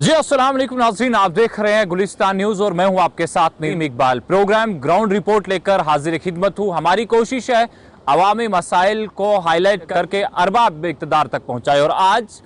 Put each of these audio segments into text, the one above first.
जी अस्सलाम वालेकुम नाज़रीन, आप देख रहे हैं गुलिस्तान न्यूज और मैं हूं आपके साथ Naeem Iqbal. Programme ground report लेकर हाजिर खिदमत हूं। हमारी कोशिश है अवामी मसाइल को हाईलाइट करके अरबाब इक़्तिदार तक पहुंचाए और आज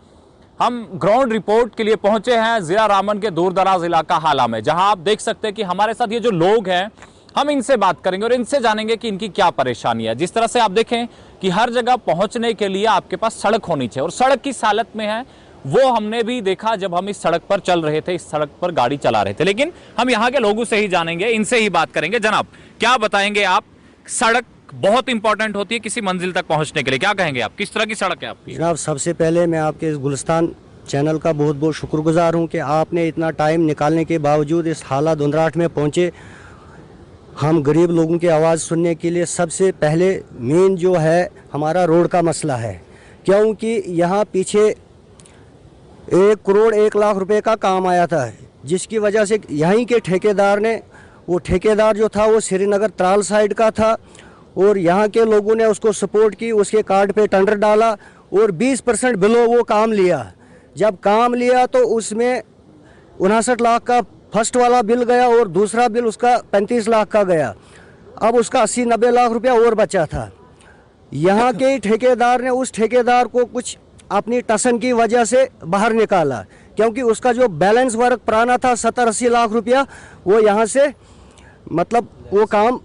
हम ग्राउंड रिपोर्ट के लिए पहुंचे हैं ज़िला रामन के दूर दराज इलाका हाला में, जहां आप देख सकते हैं कि हमारे साथ ये जो लोग हैं हम इनसे बात करेंगे और इनसे जानेंगे कि इनकी क्या परेशानी है। जिस तरह से आप देखें कि हर जगह पहुंचने के लिए आपके पास सड़क होनी चाहिए और सड़क किस हालत में है वो हमने भी देखा जब हम इस सड़क पर चल रहे थे, इस सड़क पर गाड़ी चला रहे थे। लेकिन हम यहाँ के लोगों से ही जानेंगे, इनसे ही बात करेंगे। जनाब, क्या बताएंगे आप? सड़क बहुत इंपॉर्टेंट होती है किसी मंजिल तक पहुंचने के लिए, क्या कहेंगे आप? किस तरह की सड़क है आपकी? जनाब, सबसे पहले मैं आपके इस गुलिस्तान चैनल का बहुत बहुत शुक्रगुजार हूँ कि आपने इतना टाइम निकालने के बावजूद इस हाला धुंधराहट में पहुँचे हम गरीब लोगों की आवाज़ सुनने के लिए। सबसे पहले मेन जो है हमारा रोड का मसला है, क्योंकि यहाँ पीछे 1 करोड़ 1 लाख रुपए का काम आया था, जिसकी वजह से यहीं के ठेकेदार ने, वो ठेकेदार जो था वो श्रीनगर त्राल साइड का था और यहाँ के लोगों ने उसको सपोर्ट की, उसके कार्ड पे टेंडर डाला और 20% बिलो वो काम लिया। जब काम लिया तो उसमें 59 लाख का फर्स्ट वाला बिल गया और दूसरा बिल उसका 35 लाख का गया। अब उसका 80-90 लाख रुपया और बचा था। यहाँ के ठेकेदार ने उस ठेकेदार को कुछ अपनी टसन की वजह से बाहर निकाला, क्योंकि उसका जो बैलेंस वर्क पुराना था 70-80 लाख रुपया, वो यहाँ से मतलब वो काम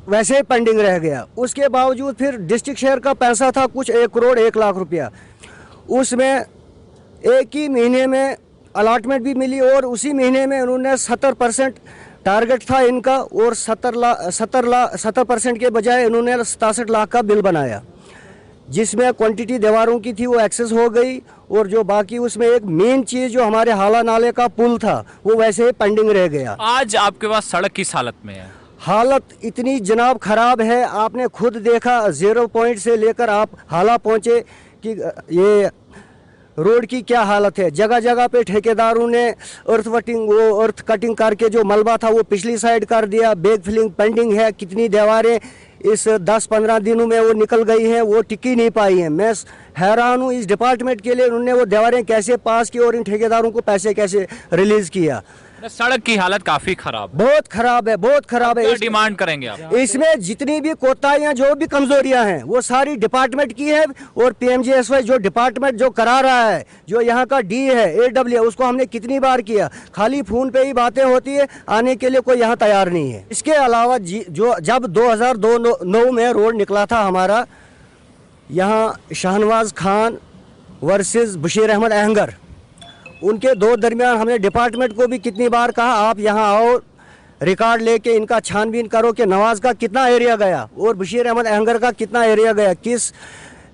वैसे पेंडिंग रह गया। उसके बावजूद फिर डिस्ट्रिक्ट शेयर का पैसा था कुछ 1 करोड़ 1 लाख रुपया, उसमें एक ही महीने में अलॉटमेंट भी मिली और उसी महीने में उन्होंने 70% टारगेट था इनका और 70% के बजाय इन्होंने 67 लाख का बिल बनाया, जिसमें क्वांटिटी दीवारों की थी वो एक्सेस हो गई और जो बाकी उसमें एक मेन चीज़ जो हमारे हाला नाले का पुल था वो वैसे ही पेंडिंग रह गया। आज आपके पास सड़क किस हालत में है? हालत इतनी जनाब खराब है, आपने खुद देखा 0 पॉइंट से लेकर आप हाला पहुँचे कि ये रोड की क्या हालत है। जगह जगह पे ठेकेदारों ने अर्थ कटिंग करके जो मलबा था वो पिछली साइड कर दिया। बैग फिलिंग पेंडिंग है, कितनी दीवारें इस 10-15 दिनों में वो निकल गई हैं, वो टिकी नहीं पाई हैं। मैं हैरान हूँ इस डिपार्टमेंट के लिए, उन्होंने वो दीवारें कैसे पास की और इन ठेकेदारों को पैसे कैसे रिलीज किया। सड़क की हालत काफी खराब, बहुत खराब है, बहुत खराब है। डिमांड करेंगे आप? इसमें जितनी भी कोताहियां जो भी कमजोरियां हैं वो सारी डिपार्टमेंट की है और पीएमजीएसवाई जो डिपार्टमेंट जो करा रहा है, जो यहाँ का डी है AW, उसको हमने कितनी बार किया, खाली फोन पे ही बातें होती है, आने के लिए कोई यहाँ तैयार नहीं है। इसके अलावा जो जब 2009 में रोड निकला था हमारा, यहाँ शाहनवाज खान वर्सेस बशीर अहमद अहंगर, उनके दो दरमियान हमने डिपार्टमेंट को भी कितनी बार कहा आप यहाँ आओ, रिकॉर्ड लेके इनका छानबीन करो कि नवाज का कितना एरिया गया और बशीर अहमद अहंगर का कितना एरिया गया,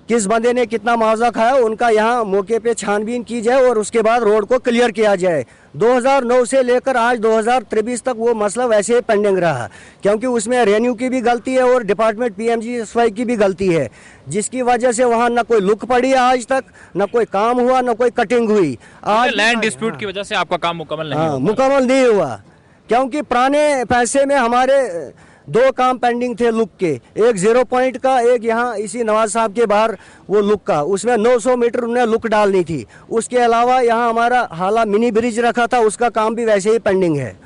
किस बंदे ने कितना मुआवजा खाया, उनका यहाँ मौके पे छानबीन की जाए और उसके बाद रोड को क्लियर किया जाए। 2009 से लेकर आज 2023 तक वो मसला वैसे ही पेंडिंग रहा, क्योंकि उसमें रेन्यू की भी गलती है और डिपार्टमेंट पीएमजीएसवाई की भी गलती है, जिसकी वजह से वहाँ न कोई लुक पड़ी है आज तक, न कोई काम हुआ, न कोई कटिंग हुई। आज लैंड डिस्प्यूट की वजह से आपका काम मुकम्मल नहीं हुआ? मुकम्मल नहीं हुआ, क्योंकि पुराने पैसे में हमारे 2 काम पेंडिंग थे लुक के, एक 0 पॉइंट का, एक यहाँ इसी नवाज साहब के बाहर वो लुक का, उसमें 900 मीटर उन्हें लुक डालनी थी। उसके अलावा यहाँ हमारा हाला मिनी ब्रिज रखा था, उसका काम भी वैसे ही पेंडिंग है।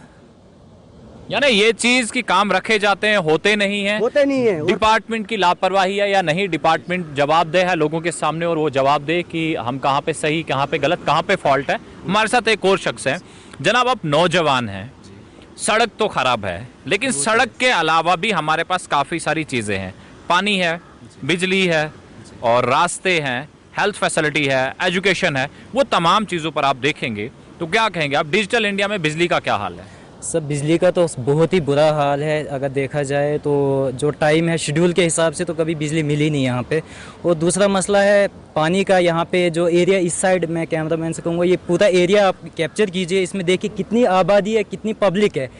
यानी ये चीज की काम रखे जाते हैं, होते नहीं है। डिपार्टमेंट की लापरवाही है या नहीं? डिपार्टमेंट जवाबदेह है लोगों के सामने और वो जवाब दे कि हम कहाँ पे सही, कहाँ पे गलत, कहाँ पे फॉल्ट है। हमारे साथ एक और शख्स है। जनाब, आप नौजवान हैं, सड़क तो खराब है लेकिन सड़क के अलावा भी हमारे पास काफ़ी सारी चीज़ें हैं। पानी है, बिजली है और रास्ते हैं, हेल्थ फैसिलिटी है, एजुकेशन है। वो तमाम चीज़ों पर आप देखेंगे तो क्या कहेंगे आप? डिजिटल इंडिया में बिजली का क्या हाल है? सब बिजली का तो बहुत ही बुरा हाल है। अगर देखा जाए तो जो टाइम है शेड्यूल के हिसाब से तो कभी बिजली मिली नहीं यहाँ पे। और दूसरा मसला है पानी का। यहाँ पे जो एरिया इस साइड, मैं कैमरामैन से कहूँगा ये पूरा एरिया आप कैप्चर कीजिए, इसमें देखिए कितनी आबादी है, कितनी पब्लिक है।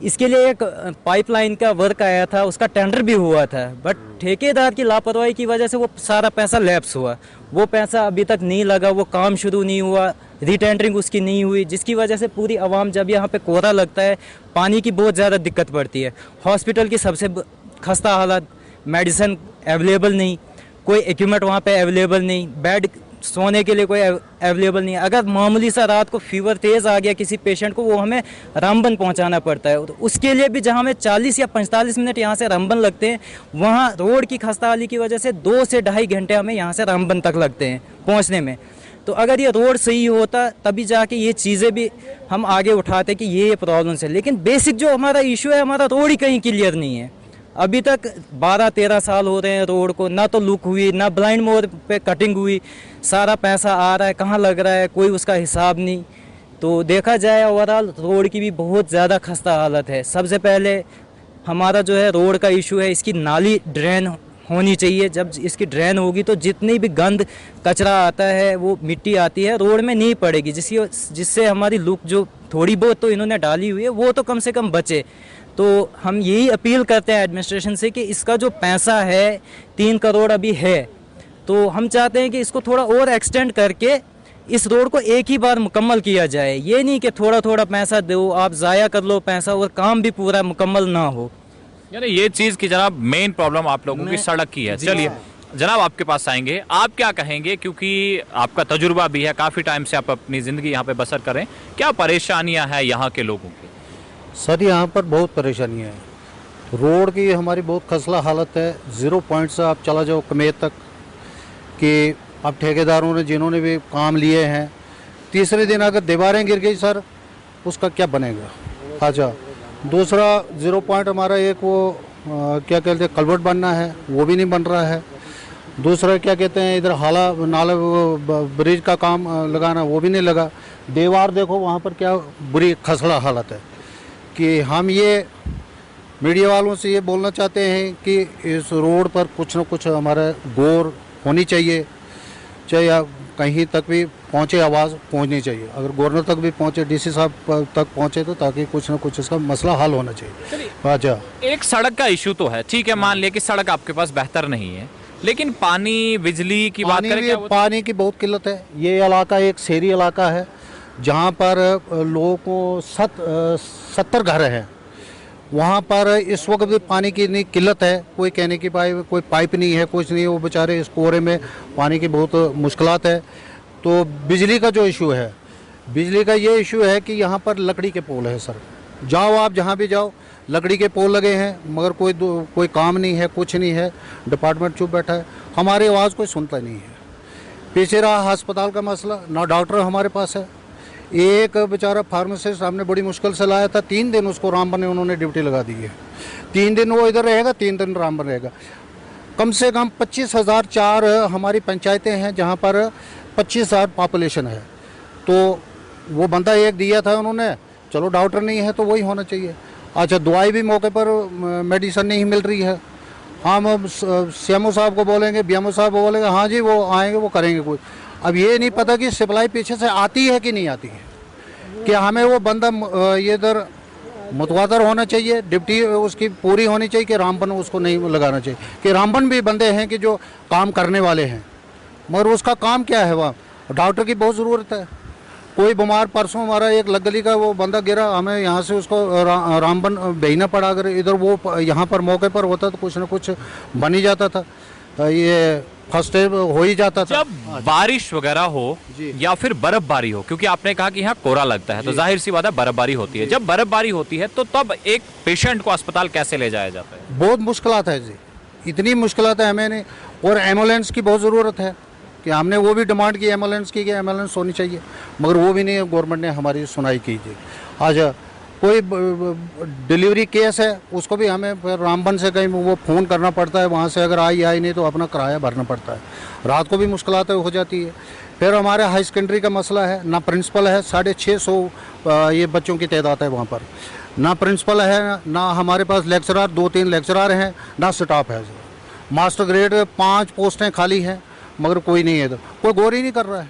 इसके लिए एक पाइपलाइन का वर्क आया था, उसका टेंडर भी हुआ था, बट ठेकेदार की लापरवाही की वजह से वो सारा पैसा लैप्स हुआ। वो पैसा अभी तक नहीं लगा, वो काम शुरू नहीं हुआ, रीटेंडरिंग उसकी नहीं हुई, जिसकी वजह से पूरी आवाम, जब यहाँ पे कोहरा लगता है, पानी की बहुत ज़्यादा दिक्कत पड़ती है। हॉस्पिटल की सबसे खस्ता हालत, मेडिसिन अवेलेबल नहीं, कोई इक्विपमेंट वहाँ पे अवेलेबल नहीं, बेड सोने के लिए कोई अवेलेबल नहीं है। अगर मामूली सा रात को फीवर तेज़ आ गया किसी पेशेंट को, वो हमें रामबन पहुंचाना पड़ता है। तो उसके लिए भी जहां हमें 40 या 45 मिनट यहाँ से रामबन लगते हैं, वहाँ रोड की खस्ताहाली की वजह से 2 से ढाई घंटे हमें यहाँ से रामबन तक लगते हैं पहुँचने में। तो अगर ये रोड सही होता तभी जाके ये चीज़ें भी हम आगे उठाते कि ये प्रॉब्लम्स है। लेकिन बेसिक जो हमारा इशू है, हमारा रोड ही कहीं क्लियर नहीं है। अभी तक 12-13 साल हो रहे हैं रोड को, ना तो लुक हुई, ना ब्लाइंड मोड पे कटिंग हुई। सारा पैसा आ रहा है, कहाँ लग रहा है, कोई उसका हिसाब नहीं। तो देखा जाए ओवरऑल रोड की भी बहुत ज़्यादा खस्ता हालत है। सबसे पहले हमारा जो है रोड का इशू है, इसकी नाली ड्रेन होनी चाहिए। जब इसकी ड्रेन होगी तो जितनी भी गंद कचरा आता है, वो मिट्टी आती है, रोड में नहीं पड़ेगी, जिससे हमारी लुक जो थोड़ी बहुत तो इन्होंने डाली हुई है वो तो कम से कम बचे। तो हम यही अपील करते हैं एडमिनिस्ट्रेशन से कि इसका जो पैसा है 3 करोड़ अभी है, तो हम चाहते हैं कि इसको थोड़ा और एक्सटेंड करके इस रोड को एक ही बार मुकम्मल किया जाए। ये नहीं कि थोड़ा थोड़ा पैसा दो, आप ज़ाया कर लो पैसा और काम भी पूरा मुकम्मल ना हो। यानी ये चीज की जनाब मेन प्रॉब्लम आप लोगों की सड़क की है। चलिए जनाब आपके पास आएंगे, आप क्या कहेंगे, क्योंकि आपका तजुर्बा भी है, काफी टाइम से आप अपनी जिंदगी यहाँ पे बसर करें, क्या परेशानियां हैं यहाँ के लोगों की? सर यहाँ पर बहुत परेशानियाँ हैं। रोड की हमारी बहुत खस्ता हालत है। 0 पॉइंट से आप चला जाओ कमेत तक, कि अब ठेकेदारों ने जिन्होंने भी काम लिए हैं, तीसरे दिन अगर दीवारें गिर गई सर, उसका क्या बनेगा? अच्छा, दूसरा 0 पॉइंट हमारा एक वो क्या कहते हैं कल्वर्ट बनना है, वो भी नहीं बन रहा है। दूसरा क्या कहते हैं इधर नाला ब्रिज का काम लगाना, वो भी नहीं लगा। दीवार देखो वहाँ पर क्या बुरी खस्ता हालत है। कि हम ये मीडिया वालों से ये बोलना चाहते हैं कि इस रोड पर कुछ न कुछ हमारा गौर होनी चाहिए, चाहे कहीं तक भी पहुँचे, आवाज़ पहुँचनी चाहिए। अगर गवर्नर तक भी पहुँचे, डीसी साहब तक पहुँचे, तो ताकि कुछ न कुछ इसका मसला हल होना चाहिए। अच्छा, एक सड़क का इशू तो है, ठीक है, मान लिया कि सड़क आपके पास बेहतर नहीं है, लेकिन पानी बिजली की बात करें, क्या पानी की बहुत किल्लत है। ये इलाका एक शहरी इलाका है जहाँ पर लोगों को 70 घर हैं। वहाँ पर इस वक्त भी पानी की इतनी किल्लत है, कोई कहने की कोई पाइप नहीं है, कुछ नहीं है। वो बेचारे इस कोरे में पानी की बहुत मुश्किलात है। तो बिजली का जो इशू है, बिजली का ये इशू है कि यहाँ पर लकड़ी के पोल है सर। जाओ आप जहाँ भी जाओ, लकड़ी के पोल लगे हैं, मगर कोई काम नहीं है, कुछ नहीं है। डिपार्टमेंट चुप बैठा है, हमारी आवाज़ कोई सुनता नहीं है। पीछे रहा अस्पताल का मसला, ना डॉक्टर हमारे पास है। एक बेचारा फार्मासिस्ट हमने बड़ी मुश्किल से लाया था, 3 दिन उसको रामबन में उन्होंने ड्यूटी लगा दी है। 3 दिन वो इधर रहेगा, 3 दिन रामबन रहेगा। कम से कम 25,004 हमारी पंचायतें हैं जहाँ पर 25,000 पॉपुलेशन है। तो वो बंदा एक दिया था उन्होंने, चलो डॉक्टर नहीं है तो वही होना चाहिए। अच्छा, दवाई भी मौके पर मेडिसिन नहीं मिल रही है। हम सीएमओ साहब को बोलेंगे, बीएमओ साहब को बोलेंगे, हाँ जी वो आएंगे, वो करेंगे कुछ। अब ये नहीं पता कि सप्लाई पीछे से आती है कि नहीं आती है। कि हमें वो बंदा ये इधर मुतवातर होना चाहिए, ड्यूटी उसकी पूरी होनी चाहिए कि रामबन उसको नहीं लगाना चाहिए। कि रामबन भी बंदे हैं कि जो काम करने वाले हैं, मगर उसका काम क्या है? वहाँ डॉक्टर की बहुत ज़रूरत है। कोई बीमार, परसों हमारा एक लगली का वो बंदा गिरा, हमें यहाँ से उसको रामबन भेजना पड़ा। अगर इधर वो यहाँ पर मौके पर होता तो कुछ न कुछ बन ही जाता था, ये फर्स्ट एड हो ही जाता था। जब बारिश वगैरह हो या फिर बर्फबारी हो, क्योंकि आपने कहा कि यहाँ कोहरा लगता है, तो जाहिर सी बात है बर्फबारी होती है। जब बर्फबारी होती है तो तब एक पेशेंट को अस्पताल कैसे ले जाया जाता है? बहुत मुश्किलात है जी, इतनी मुश्किलात है हमें नहीं। और एम्बुलेंस की बहुत ज़रूरत है कि हमने वो भी डिमांड की एम्बुलेंस की, कि एम्बुलेंस होनी चाहिए, मगर वो भी नहीं गवर्नमेंट ने हमारी सुनाई कीजिए। आज कोई डिलीवरी केस है, उसको भी हमें फिर रामबन से कहीं वो फ़ोन करना पड़ता है, वहाँ से अगर आई नहीं तो अपना किराया भरना पड़ता है। रात को भी मुश्किलात हो जाती है। फिर हमारे हाई सेकेंडरी का मसला है, ना प्रिंसिपल है, 650 ये बच्चों की तादाद है वहाँ पर, ना प्रिंसिपल है, ना हमारे पास लेक्चरर, 2-3 लेक्चरर हैं, ना स्टाफ है। मास्टर ग्रेड 5 पोस्टें खाली हैं, मगर कोई नहीं है इधर, कोई गौर ही नहीं कर रहा है,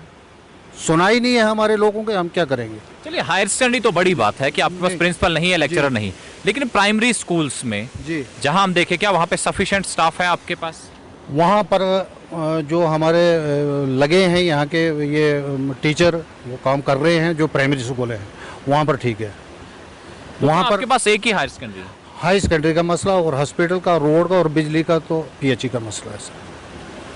सुनाई नहीं है हमारे लोगों के। हम क्या करेंगे? चलिए, हायर सेकेंडरी तो बड़ी बात है कि आपके पास प्रिंसिपल नहीं है, लेक्चरर नहीं, लेकिन प्राइमरी स्कूल्स में जी जहां हम देखें, क्या वहां पे सफिशिएंट स्टाफ है आपके पास? वहाँ पर जो हमारे लगे हैं यहाँ के ये टीचर, वो काम कर रहे हैं, जो प्राइमरी स्कूल है वहाँ पर ठीक है। वहाँ पर आपके पास एक ही हायर सेकेंडरी है? हाई सेकेंडरी का मसला और हॉस्पिटल का, रोड का और बिजली का तो पीएचई का मसला है सर।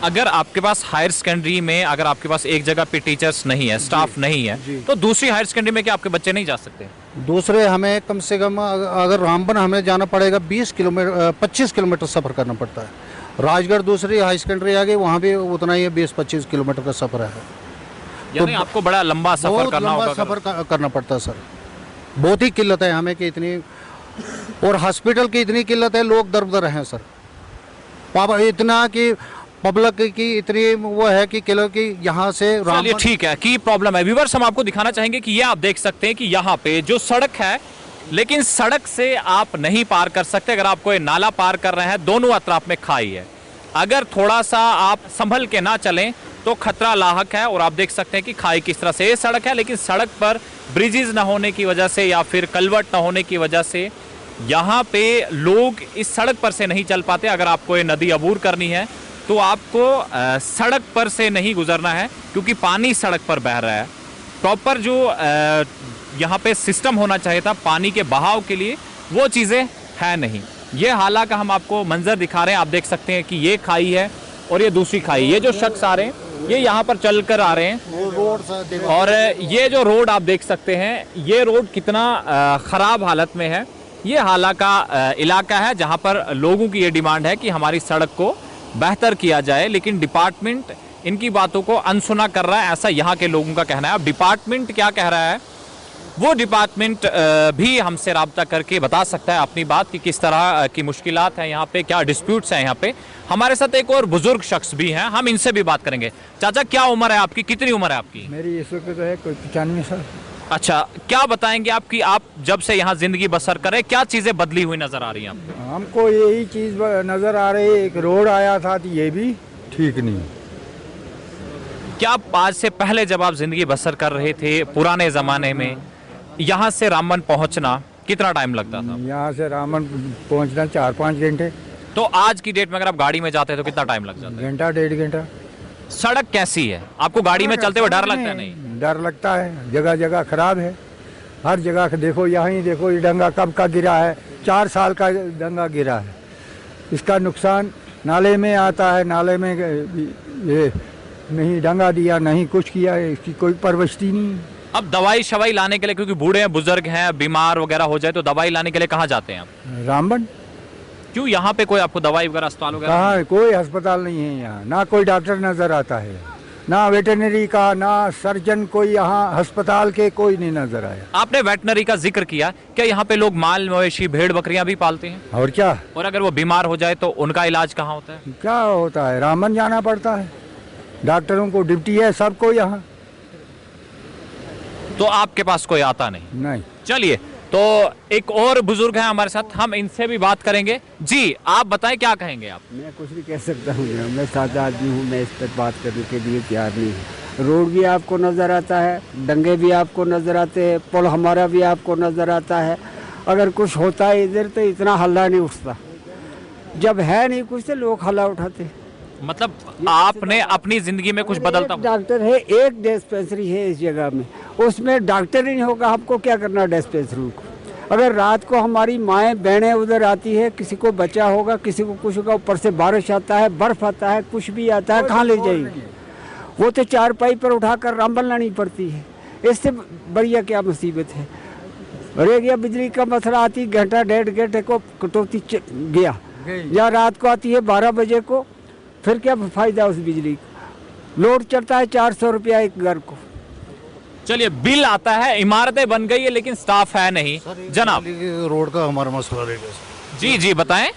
अगर आपके पास हायर सेकेंडरी में अगर आपके पास एक जगह पे टीचर्स नहीं है, स्टाफ नहीं है, तो दूसरी हायर सेकेंडरी में क्या आपके बच्चे नहीं जा सकते? दूसरे हमें कम से कम अगर रामबन हमें जाना पड़ेगा 25 किलोमीटर सफ़र करना पड़ता है। राजगढ़ दूसरी हाई सेकेंडरी आ गई, वहाँ भी उतना ही 20-25 किलोमीटर का सफ़र है। यानी आपको बड़ा लंबा सफर करना होगा। सफ़र करना पड़ता है सर। बहुत ही किल्लत है हमें कि इतनी, और हॉस्पिटल की इतनी किल्लत है, लोग दर बदर हैं सर। पापा इतना कि पब्लिक की इतनी वो है कि किलो की यहाँ से चलिए ठीक है, की प्रॉब्लम है। व्यूअर्स, हम आपको दिखाना चाहेंगे कि ये आप देख सकते हैं कि यहाँ पे जो सड़क है, लेकिन सड़क से आप नहीं पार कर सकते। अगर आप कोई नाला पार कर रहे हैं, दोनों अतराफ में खाई है। अगर थोड़ा सा आप संभल के ना चलें तो खतरा लाहक है। और आप देख सकते हैं कि खाई किस तरह से, ये सड़क है लेकिन सड़क पर ब्रिजेस ना होने की वजह से या फिर कलवट ना होने की वजह से यहाँ पे लोग इस सड़क पर से नहीं चल पाते। अगर आपको ये नदी अबूर करनी है तो आपको सड़क पर से नहीं गुजरना है, क्योंकि पानी सड़क पर बह रहा है। प्रॉपर जो यहाँ पे सिस्टम होना चाहिए था पानी के बहाव के लिए, वो चीज़ें है नहीं। ये हालांकि हम आपको मंजर दिखा रहे हैं, आप देख सकते हैं कि ये खाई है और ये दूसरी खाई। ये जो शख्स आ रहे हैं ये यहाँ पर चल कर आ रहे हैं, और ये जो रोड आप देख सकते हैं, ये रोड कितना ख़राब हालत में है। ये हालांकि इलाका है जहाँ पर लोगों की ये डिमांड है कि हमारी सड़क को बेहतर किया जाए, लेकिन डिपार्टमेंट इनकी बातों को अनसुना कर रहा है, ऐसा यहाँ के लोगों का कहना है। अब डिपार्टमेंट क्या कह रहा है, वो डिपार्टमेंट भी हमसे रब्ता करके बता सकता है अपनी बात कि किस तरह की मुश्किलात हैं यहाँ पे, क्या डिस्प्यूट्स हैं यहाँ पे। हमारे साथ एक और बुजुर्ग शख्स भी हैं, हम इनसे भी बात करेंगे। चाचा, क्या उम्र है आपकी, कितनी उम्र है आपकी? मेरी इस वक्त तो है कोई 95 साल। अच्छा, क्या बताएंगे आपकी, आप जब से यहाँ जिंदगी बसर करें, क्या चीज़ें बदली हुई नजर आ रही हैं आपको? हमको यही चीज़ नज़र आ रही है, एक रोड आया था तो ये भी ठीक नहीं। क्या आज से पहले जब आप जिंदगी बसर कर रहे थे पुराने ज़माने में, यहाँ से रामबन पहुँचना कितना टाइम लगता था? यहाँ से रामबन पहुँचना 4-5 घंटे। तो आज की डेट में अगर आप गाड़ी में जाते हैं तो कितना टाइम लग जाता है? घंटा 1.5 घंटा। सड़क कैसी है, आपको गाड़ी में चलते हुए डर लगता है? नहीं, डर लगता है, जगह जगह खराब है। हर जगह देखो, यहाँ ही देखो, ये डंगा कब का गिरा है, 4 साल का डंगा गिरा है। इसका नुकसान नाले में आता है, नाले में ये नहीं डंगा दिया, नहीं कुछ किया, इसकी कोई परवश्ती नहीं। अब दवाई शवाई लाने के लिए, क्योंकि बूढ़े हैं, बुजुर्ग हैं, बीमार वगैरह हो जाए तो दवाई लाने के लिए कहाँ जाते हैं आप? रामबन। क्यों, यहाँ पे कोई आपको दवाई वगैरह अस्पताल वगैरह? कहाँ, कोई अस्पताल नहीं है यहाँ, ना कोई डॉक्टर नजर आता है, ना वेटरनरी का, ना सर्जन, कोई यहाँ अस्पताल के कोई नहीं नजर आया। आपने वेटनरी का जिक्र किया, क्या यहाँ पे लोग माल मवेशी भेड़ बकरियां भी पालते हैं? और क्या, और अगर वो बीमार हो जाए तो उनका इलाज कहाँ होता है? क्या होता है, रामबन जाना पड़ता है। डॉक्टरों को ड्यूटी है सबको यहाँ। तो आपके पास कोई आता नहीं? नहीं। चलिए, तो एक और बुजुर्ग हैं हमारे साथ, हम इनसे भी बात करेंगे। जी, आप बताएं, क्या कहेंगे आप? मैं कुछ भी कह सकता हूँ, मैं सादा आदमी हूँ, मैं इस पर बात करने के लिए तैयार नहीं हूँ। रोड भी आपको नज़र आता है, डंगे भी आपको नज़र आते हैं, पुल हमारा भी आपको नज़र आता है। अगर कुछ होता है इधर तो इतना हल्ला नहीं उठता, जब है नहीं कुछ तो लोग हल्ला उठाते। मतलब आपने अपनी जिंदगी में कुछ बदलता? डॉक्टर है, एक डिस्पेंसरी है इस जगह में, उसमें डॉक्टर ही नहीं होगा, आपको क्या करना डिस्पेंसरी को? अगर रात को हमारी माएँ बहनें उधर आती है, किसी को बच्चा होगा, किसी को कुछ होगा, ऊपर से बारिश आता है, बर्फ आता है, कुछ भी आता है, कहाँ ले जाएगी? वो तो 4 पाई पर उठाकर रामबन लानी पड़ती है। इससे बढ़िया क्या मुसीबत है? रह गया बिजली का मसला, आती घंटा 1.5 घंटे को कटौती गया, या रात को आती है 12 बजे को, फिर क्या फायदा उस बिजली का? लोड चलता है 400 रुपया एक घर को। चलिए, बिल आता है, इमारतें बन गई है लेकिन स्टाफ है नहीं। जनाब, रोड का हमारा मसला रहेगा। जी जी बताएं।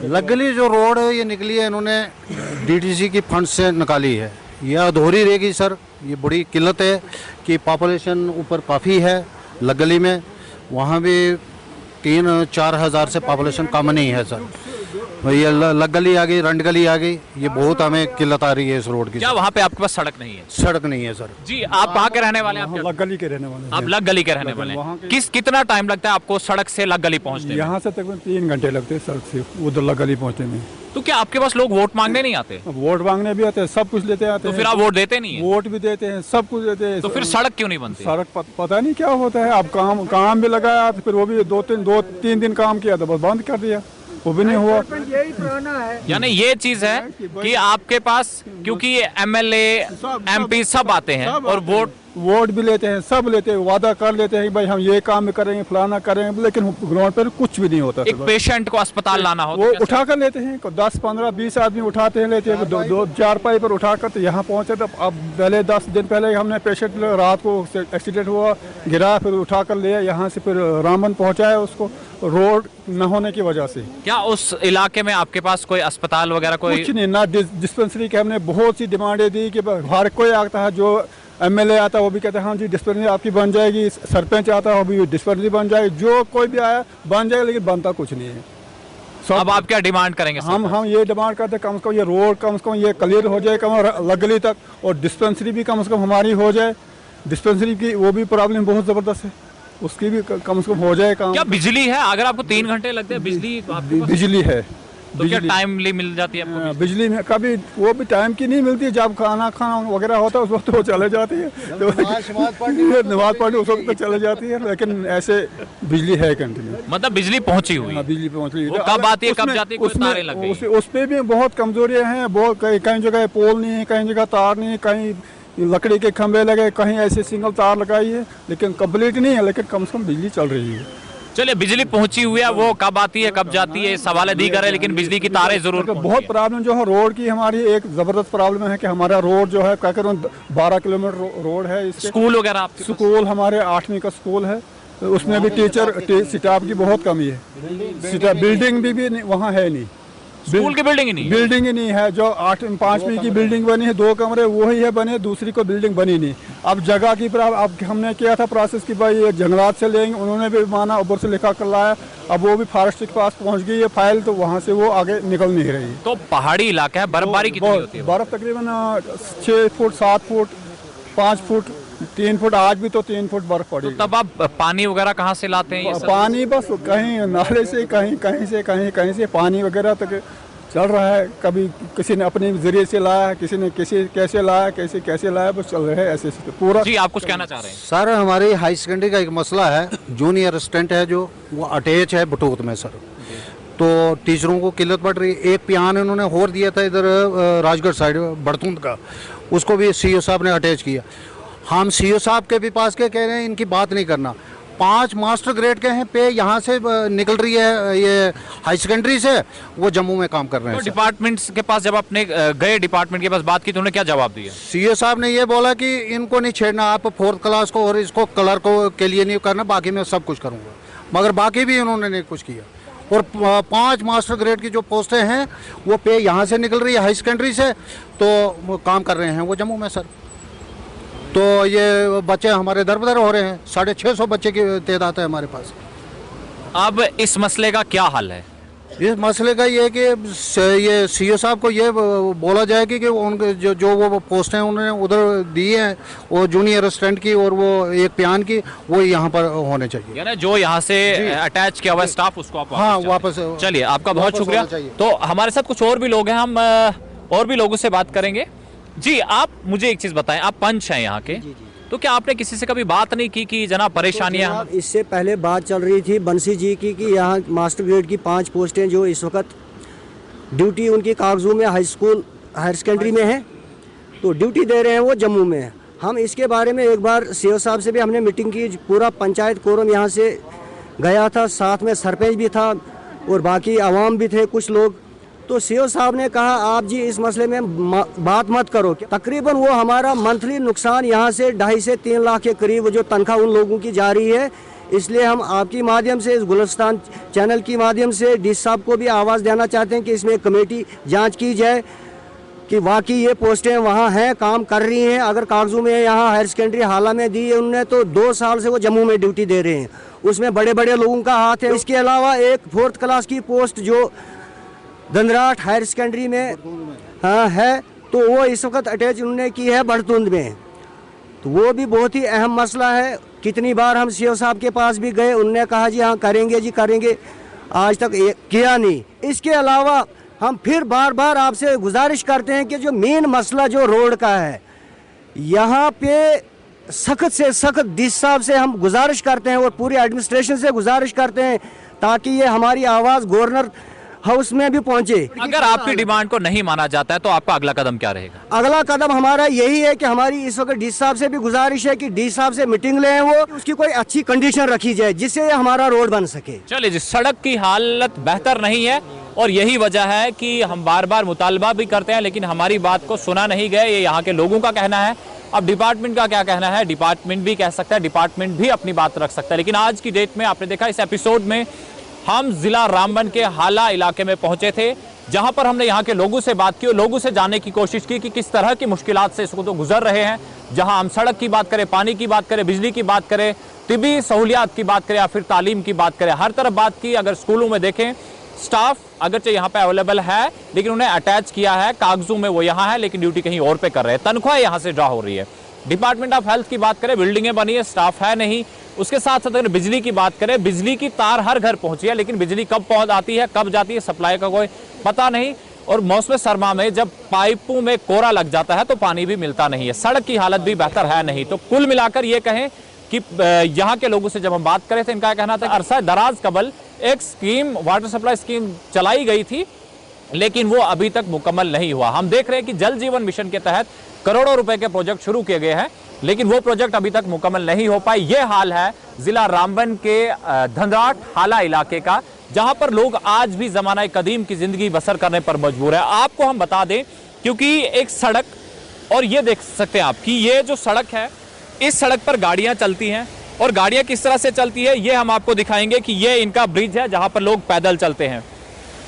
लगली जो रोड है ये निकली है, इन्होंने डीटीसी की फंड से निकाली है, यह अधूरी रहेगी सर। ये बड़ी किल्लत है कि पॉपुलेशन ऊपर काफ़ी है लगली में, वहाँ भी 3-4 हज़ार से पॉपुलेशन कम नहीं है सर। ये लगली आ गई, रंडगली आ गई, ये बहुत हमें किल्लत आ रही है इस रोड की। क्या वहाँ पे आपके पास सड़क नहीं है? सड़क नहीं है सर। जी, आप कहाँ के रहने वाले हैं? लग गली के रहने वाले। आप लग गली के रहने वाले हैं। कितना टाइम लगता है आपको सड़क से लग गली पहुँचने में? यहाँ से तकरीबन 3 घंटे लगते हैं सड़क से उधर लग गली पहुँचने में। तो क्या आपके पास लोग वोट मांगने नहीं आते? वोट मांगने भी आते हैं, सब कुछ लेते आते तो हैं। फिर आप वोट देते नहीं है? वोट भी देते हैं, सब कुछ देते हैं। तो फिर सड़क क्यों नहीं बनती? सड़क पता नहीं क्या होता है। अब काम भी लगाया तो फिर वो भी 2-3 दिन काम किया तो बस बंद कर दिया। वो भी नहीं हुआ। यही पुराना है। यानी ये चीज है कि आपके पास, क्योंकि ये एमएलए एमपी सब आते हैं और वोट भी लेते हैं, सब लेते हैं, वादा कर लेते हैं कि भाई हम ये काम करेंगे, फलाना करेंगे, लेकिन ग्राउंड पर कुछ भी नहीं होता। एक पेशेंट को अस्पताल लाना हो वो उठा कर लेते हैं, 10 15 20 आदमी उठाते हैं, लेते हैं, दो चार पाई पर उठा कर तो यहाँ पहुँचे। तो अब पहले 10 दिन पहले हमने पेशेंट रात को एक्सीडेंट हुआ, गिरा, फिर उठा कर लिया यहाँ से, फिर रामबन पहुँचाया उसको, रोड न होने की वजह से। क्या उस इलाके में आपके पास कोई अस्पताल वगैरह कोई? कुछ नहीं, ना डिस्पेंसरी के। हमने बहुत सी डिमांडें दी कि हर कोई आता है, जो एमएलए आता है वो भी कहते हैं हाँ जी डिस्पेंसरी आपकी बन जाएगी, सरपंच आता है वो भी डिस्पेंसरी बन जाएगी, जो कोई भी आया बन जाएगा, लेकिन बनता कुछ नहीं है। अब आप क्या डिमांड करेंगे? हम ये डिमांड करते हैं कम से कम ये रोड कम से कम ये क्लियर हो जाए, कम लगली तक, और डिस्पेंसरी भी कम से कम हमारी हो जाए। डिस्पेंसरी की वो भी प्रॉब्लम बहुत ज़बरदस्त है, उसकी भी कम से कम हो जाए काम। क्या बिजली है? अगर आपको 3 घंटे लगते हैं बिजली, तो आपके पास बिजली है, तो क्या टाइमली मिल जाती है आपको? बिजली में कभी वो भी टाइम की नहीं मिलती, जब खाना वगैरह होता है उस वक्त वो चले जाती है, नमाज पढ़ने उस वक्त तो चले जाती है, लेकिन ऐसे बिजली है कंटिन्यू। मतलब बिजली पहुंची हुई है? बिजली पहुंच रही है। कब आती है कब जाती है? कुछ तारें लग गई? उस पे भी बहुत कमजोरियां हैं, बहुत कहीं जगह पोल नहीं है, कहीं जगह तार नहीं है, कहीं लकड़ी के खंभे लगे, कहीं ऐसे सिंगल तार लगाई है, लेकिन कंप्लीट नहीं है, लेकिन कम से कम बिजली चल रही है। चलिए, बिजली पहुंची हुई है, वो कब आती है कब जाती है सवाल दी करे, लेकिन बिजली की तारें जरूर बहुत प्रॉब्लम जो है रोड की, हमारी एक जबरदस्त प्रॉब्लम है कि हमारा रोड जो है क्या करूँ 12 किलोमीटर रोड है। स्कूल वगैरह? स्कूल हमारे 8वीं का स्कूल है, उसमें भी टीचर स्टाफ की बहुत कमी है। बिल्डिंग भी वहाँ है नहीं, स्कूल की बिल्डिंग ही नहीं? बिल्डिंग ही नहीं है। जो 5वीं की बिल्डिंग बनी है 2 कमरे वही है बने, दूसरी को बिल्डिंग बनी नहीं। अब जगह की अब हमने किया था प्रोसेस कि भाई ये जंगलात से लेंगे, उन्होंने भी माना, ऊपर से लिखा कर लाया, अब वो भी फॉरेस्ट के पास पहुंच गई है फाइल, तो वहाँ से वो आगे निकल नहीं रही। तो पहाड़ी इलाका है, बर्फबारी कितनी होती है? बर्फ तकरीबन 6 फुट 7 फुट 5 फुट 3 फुट, आज भी तो 3 फुट बर्फ पड़ी। तो तब आप पानी वगैरह कहाँ से लाते हैं? पानी बस कहीं नाले से, कहीं से पानी वगैरह तक चल रहा है। कभी किसी ने अपने जरिए से लाया, किसी ने कैसे लाया, कैसे लाया, बस चल रहे हैं ऐसे पूरा। जी, आप कुछ कहना चाह रहे हैं? सर, हमारी हाई सेकेंडरी का एक मसला है, जूनियर असिस्टेंट है जो वो अटैच है बटोत में सर, तो टीचरों को किल्लत पड़ रही है। एक पियान इन्होंने और दिया था इधर राजगढ़ साइड बड़तुंद का, उसको भी सीईओ साहब ने अटैच किया। हम सीईओ साहब के भी पास के कह रहे हैं इनकी बात नहीं करना। 5 मास्टर ग्रेड के हैं पे, यहाँ से निकल रही है ये हाई सेकेंडरी से, वो जम्मू में काम कर रहे हैं। तो डिपार्टमेंट्स के पास जब आपने गए, डिपार्टमेंट के पास बात की, तो उन्होंने क्या जवाब दिया? सीईओ साहब ने ये बोला कि इनको नहीं छेड़ना, आप 4th क्लास को और इसको कलर को के लिए नहीं करना, बाकी मैं सब कुछ करूँगा। मगर बाकी भी इन्होंने नहीं कुछ किया। और 5 मास्टर ग्रेड की जो पोस्टें हैं वो पे यहाँ से निकल रही है हाई सेकेंडरी से, तो काम कर रहे हैं वो जम्मू में सर। तो ये बच्चे हमारे दर बदर हो रहे हैं, 650 बच्चे की तादाद है हमारे पास। अब इस मसले का क्या हल है? इस मसले का ये है कि ये सीईओ साहब को ये बोला जाए कि उनके जो वो पोस्टें उन्होंने उधर दी हैं, वो जूनियर असिस्टेंट की और वो एक पियान की, वो यहाँ पर होने चाहिए। यानी जो यहाँ से अटैच किया हुआ स्टाफ, उसको आप वापस। चलिए, आपका बहुत शुक्रिया। तो हमारे साथ कुछ और भी लोग हैं, हम और भी लोगों से बात करेंगे। जी, आप मुझे एक चीज बताएं, आप पंच हैं यहाँ के, तो क्या आपने किसी से कभी बात नहीं की कि जनाब परेशानियां? तो इससे पहले बात चल रही थी बंसी जी की कि यहाँ मास्टर ग्रेड की 5 पोस्टें जो इस वक्त ड्यूटी उनकी कागजों में हायर सेकेंडरी में है, तो ड्यूटी दे रहे हैं वो जम्मू में है। हम इसके बारे में एक बार सीईओ साहब से भी हमने मीटिंग की, पूरा पंचायत कोरम यहाँ से गया था, साथ में सरपंच भी था और बाकी आवाम भी थे कुछ लोग। तो सीईओ साहब ने कहा आप जी इस मसले में बात मत करो। तकरीबन वो हमारा मंथली नुकसान यहाँ से 2.5 से 3 लाख के करीब जो तनख्वाह उन लोगों की जा रही है, इसलिए हम आपकी माध्यम से, इस गुलिस्तान चैनल की माध्यम से डी साहब को भी आवाज़ देना चाहते हैं कि इसमें कमेटी जांच की जाए कि वाकई ये पोस्टें वहाँ हैं, काम कर रही हैं। अगर कागजों में यहाँ हायर सेकेंडरी हाला में दी है उन्होंने, तो 2 साल से वो जम्मू में ड्यूटी दे रहे हैं, उसमें बड़े बड़े लोगों का हाथ है। इसके अलावा एक 4th क्लास की पोस्ट जो दंदराट हायर सेकेंडरी में है, तो वो इस वक्त अटैच उन्होंने की है बड़तुंद में, तो वो भी बहुत ही अहम मसला है। कितनी बार हम सीईओ साहब के पास भी गए, उन्होंने कहा जी हाँ करेंगे जी करेंगे, आज तक किया नहीं। इसके अलावा हम फिर बार बार आपसे गुजारिश करते हैं कि जो मेन मसला जो रोड का है, यहाँ पे सख्त से सख्त डी साहब से हम गुजारिश करते हैं और पूरी एडमिनिस्ट्रेशन से गुजारिश करते हैं ताकि ये हमारी आवाज़ गवर्नर हाउस में भी पहुंचे। अगर आपकी डिमांड को नहीं माना जाता है तो आपका अगला कदम क्या रहेगा? अगला कदम हमारा यही है कि हमारी इस वक्त डी साहब से भी गुजारिश है कि डी साहब से मीटिंग लें, वो उसकी कोई अच्छी कंडीशन रखी जाए जिससे हमारा रोड बन सके। चलिए जी, सड़क की हालत बेहतर नहीं है और यही वजह है कि हम बार बार मुतालबा भी करते हैं लेकिन हमारी बात को सुना नहीं गए, ये यहाँ के लोगों का कहना है। अब डिपार्टमेंट का क्या कहना है? डिपार्टमेंट भी कह सकता है, डिपार्टमेंट भी अपनी बात रख सकता है। लेकिन आज की डेट में आपने देखा इस एपिसोड में हम जिला रामबन के हाला इलाके में पहुंचे थे, जहां पर हमने यहाँ के लोगों से बात की और लोगों से जानने की कोशिश की कि किस तरह की मुश्किलात से इसको तो गुजर रहे हैं। जहां हम सड़क की बात करें, पानी की बात करें, बिजली की बात करें, तिबी सहूलियात की बात करें या फिर तालीम की बात करें, हर तरफ बात की। अगर स्कूलों में देखें, स्टाफ अगरचे यहाँ पे अवेलेबल है लेकिन उन्हें अटैच किया है, कागजों में वो यहाँ है लेकिन ड्यूटी कहीं और पे कर रहे हैं, तनख्वाह यहाँ से ड्रा हो रही है। डिपार्टमेंट ऑफ हेल्थ की बात करें, बिल्डिंगें बनी है, स्टाफ है नहीं। उसके साथ साथ अगर बिजली की बात करें, बिजली की तार हर घर पहुंची है लेकिन बिजली कब पहुंच आती है, कब जाती है, सप्लाई का कोई पता नहीं। और मौसम सरमा में जब पाइपों में कोरा लग जाता है तो पानी भी मिलता नहीं है। सड़क की हालत भी बेहतर है नहीं। तो कुल मिलाकर ये कहें कि यहाँ के लोगों से जब हम बात करें थे, इनका कहना था अरसा दराज कबल एक स्कीम, वाटर सप्लाई स्कीम चलाई गई थी लेकिन वो अभी तक मुकम्मल नहीं हुआ। हम देख रहे हैं कि जल जीवन मिशन के तहत करोड़ों रुपए के प्रोजेक्ट शुरू किए गए हैं लेकिन वो प्रोजेक्ट अभी तक मुकम्मल नहीं हो पाए। ये हाल है जिला रामबन के धनराट हाला इलाके का, जहां पर लोग आज भी जमाना कदीम की जिंदगी बसर करने पर मजबूर है। आपको हम बता दें, क्योंकि एक सड़क, और ये देख सकते हैं आप कि ये जो सड़क है, इस सड़क पर गाड़ियां चलती हैं और गाड़ियां किस तरह से चलती है ये हम आपको दिखाएंगे कि ये इनका ब्रिज है जहां पर लोग पैदल चलते हैं।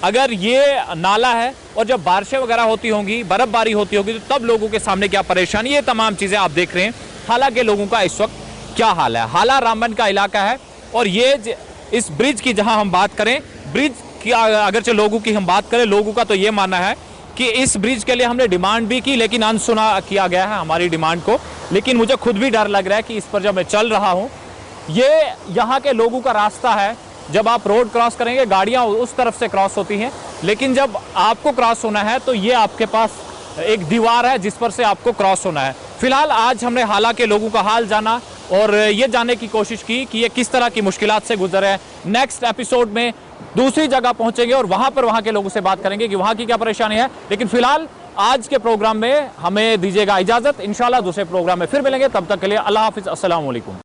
अगर ये नाला है और जब बारिशें वगैरह होती होंगी, बर्फबारी होती होगी तो तब लोगों के सामने क्या परेशानी, ये तमाम चीजें आप देख रहे हैं। हालांकि लोगों का इस वक्त क्या हाल है, हाला रामबन का इलाका है और ये इस ब्रिज की जहां हम बात करें, ब्रिज की अगरचे लोगों की हम बात करें, लोगों का तो ये मानना है कि इस ब्रिज के लिए हमने डिमांड भी की लेकिन अनसुना किया गया है हमारी डिमांड को। लेकिन मुझे खुद भी डर लग रहा है कि इस पर जब मैं चल रहा हूँ, ये यहाँ के लोगों का रास्ता है। जब आप रोड क्रॉस करेंगे गाड़ियाँ उस तरफ से क्रॉस होती हैं लेकिन जब आपको क्रॉस होना है तो ये आपके पास एक दीवार है जिस पर से आपको क्रॉस होना है। फिलहाल आज हमने हाला के लोगों का हाल जाना और ये जानने की कोशिश की कि ये किस तरह की मुश्किलात से गुजर रहे हैं। नेक्स्ट एपिसोड में दूसरी जगह पहुंचेंगे और वहां पर वहां के लोगों से बात करेंगे कि वहां की क्या परेशानी है। लेकिन फिलहाल आज के प्रोग्राम में हमें दीजिएगा इजाजत, इंशाल्लाह दूसरे प्रोग्राम में फिर मिलेंगे। तब तक के लिए अल्लाह हाफिज, अस्सलाम वालेकुम।